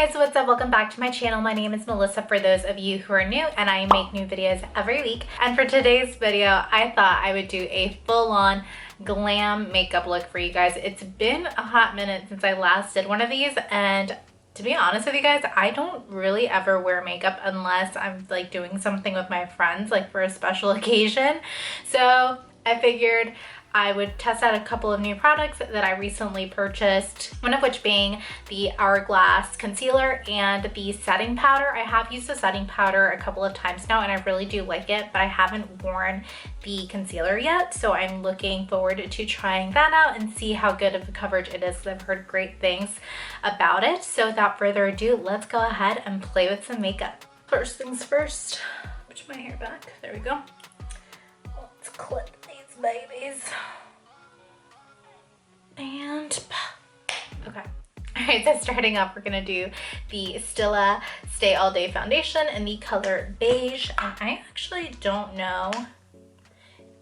Hey guys, what's up? Welcome back to my channel. My name is Melissa for those of you who are new, and I make new videos every week. And for today's video, I thought I would do a full-on glam makeup look for you guys. It's been a hot minute since I last did one of these, and to be honest with you guys, I don't really ever wear makeup unless I'm like doing something with my friends, like for a special occasion. So I figured I would test out a couple of new products that I recently purchased, one of which being the Hourglass concealer and the setting powder. I have used the setting powder a couple of times now and I really do like it, but I haven't worn the concealer yet, so I'm looking forward to trying that out and see how good of a coverage it is, because I've heard great things about it. So without further ado, let's go ahead and play with some makeup. First things first, put my hair back. There we go. Let's clip these babies. And okay. Alright, so starting off, we're gonna do the STILA Stay All Day Foundation in the color beige. And I actually don't know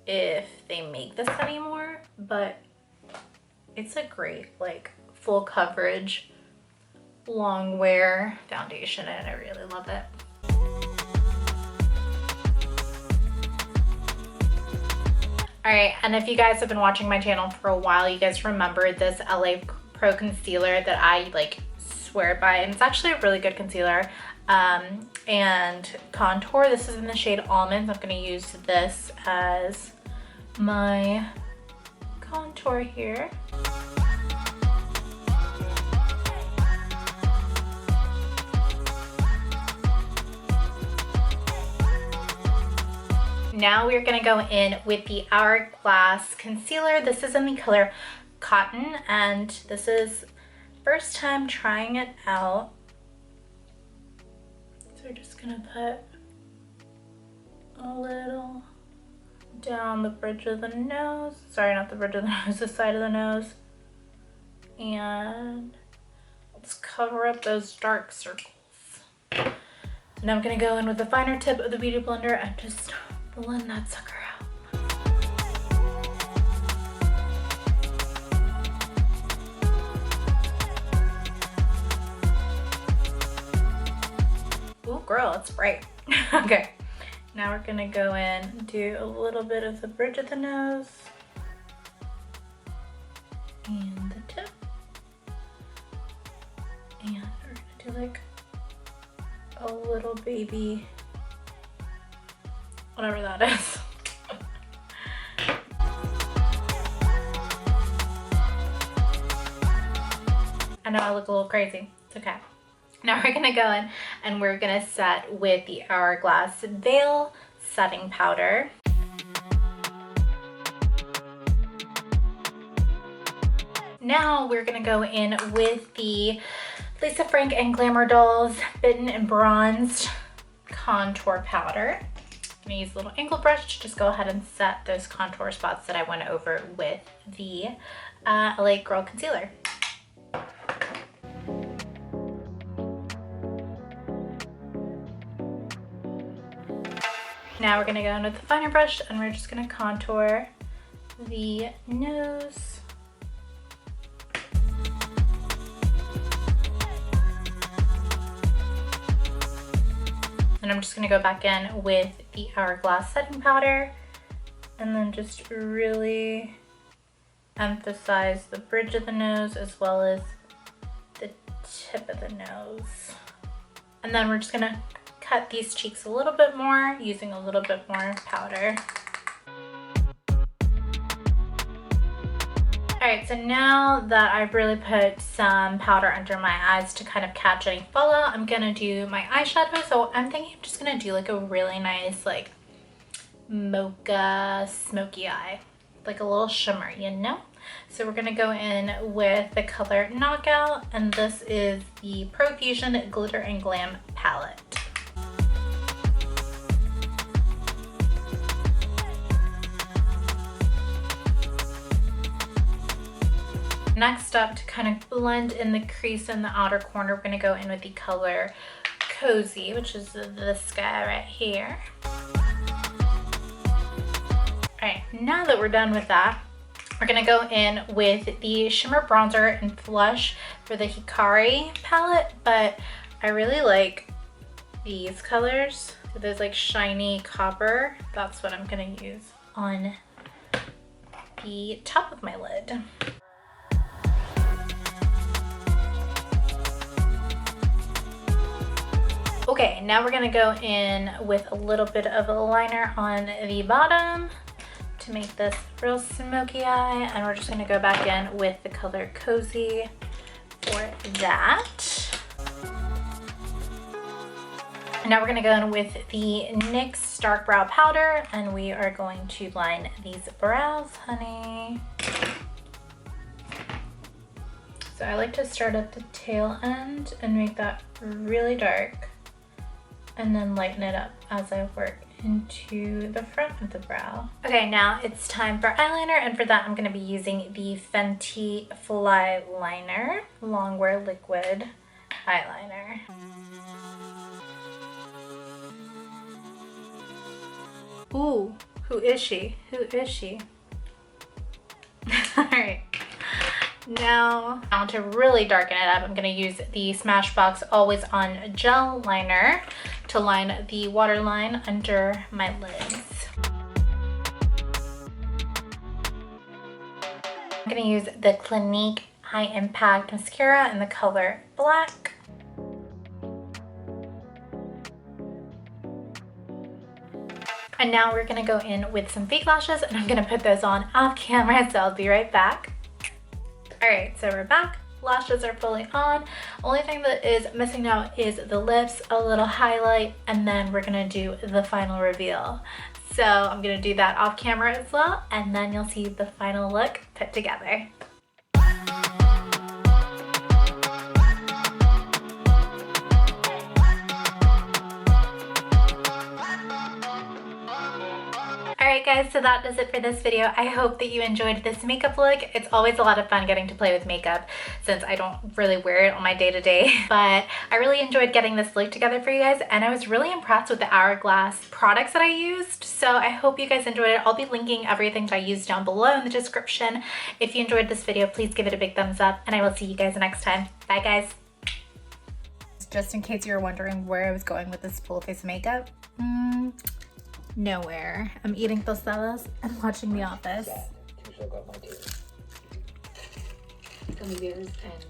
if they make this anymore, but it's a great like full coverage long wear foundation and I really love it. Alright, and if you guys have been watching my channel for a while, you guys remember this LA Pro concealer that I like swear by, and it's actually a really good concealer and contour. This is in the shade Almonds. I'm going to use this as my contour here. Now we're gonna go in with the Hourglass concealer. This is in the color Cotton, and this is first time trying it out. So we're just gonna put a little down the bridge of the nose. Sorry, not the bridge of the nose, the side of the nose. And let's cover up those dark circles. Now I'm gonna go in with the finer tip of the Beauty Blender and just blend that sucker out. Ooh, girl, it's bright. Okay, now we're gonna go in and do a little bit of the bridge of the nose and the tip. And we're gonna do like a little baby whatever that is. I know I look a little crazy. It's okay. Now we're gonna go in and we're gonna set with the Hourglass VIEL setting powder. Now we're gonna go in with the Lisa Frank and Glamour Dolls Bitten and Bronzed contour powder. I'm gonna use a little angle brush to just go ahead and set those contour spots that I went over with the LA Girl concealer. Now we're gonna go in with the finer brush and we're just gonna contour the nose. And I'm just gonna go back in with the Hourglass setting powder and then just really emphasize the bridge of the nose as well as the tip of the nose. And then we're just gonna cut these cheeks a little bit more using a little bit more powder. Alright, so now that I've really put some powder under my eyes to kind of catch any fallout, I'm gonna do my eyeshadow. So I'm thinking I'm just gonna do like a really nice like mocha smoky eye, like a little shimmer, you know? So we're gonna go in with the color Knockout, and this is the Profusion Glitter and Glam palette. Next up, to kind of blend in the crease in the outer corner, we're going to go in with the color Cozy, which is this guy right here. Alright, now that we're done with that, We're gonna go in with the shimmer bronzer and flush for the Hikari palette, but I really like these colors. So there's like shiny copper. That's what I'm gonna use on the top of my lid. Okay, now we're gonna go in with a little bit of a liner on the bottom to make this real smoky eye, and we're just gonna go back in with the color Cozy for that. And now we're gonna go in with the NYX Dark Brow Powder, and we are going to line these brows, honey. So I like to start at the tail end and make that really dark, and then lighten it up as I work into the front of the brow. Okay, now it's time for eyeliner, and for that I'm gonna be using the Fenty FLYLINER Longwear Liquid Eyeliner. Ooh, who is she? Who is she? All right. Now to really darken it up, I'm gonna use the Smashbox Always On Gel Liner to line the waterline under my lids. I'm gonna use the Clinique High Impact Mascara in the color Black. And now we're gonna go in with some fake lashes, and I'm gonna put those on off camera, so I'll be right back. All right, so we're back. Lashes are fully on. Only thing that is missing now is the lips, a little highlight, and then we're gonna do the final reveal. So I'm gonna do that off camera as well, and then you'll see the final look put together. Alright guys, so that does it for this video. I hope that you enjoyed this makeup look. It's always a lot of fun getting to play with makeup since I don't really wear it on my day-to-day. But I really enjoyed getting this look together for you guys, and I was really impressed with the Hourglass products that I used. So I hope you guys enjoyed it. I'll be linking everything that I used down below in the description. If you enjoyed this video, please give it a big thumbs up, and I will see you guys next time. Bye guys. Just in case you were wondering where I was going with this full face makeup, nowhere. I'm eating tostadas and watching The Office. Gummy bears and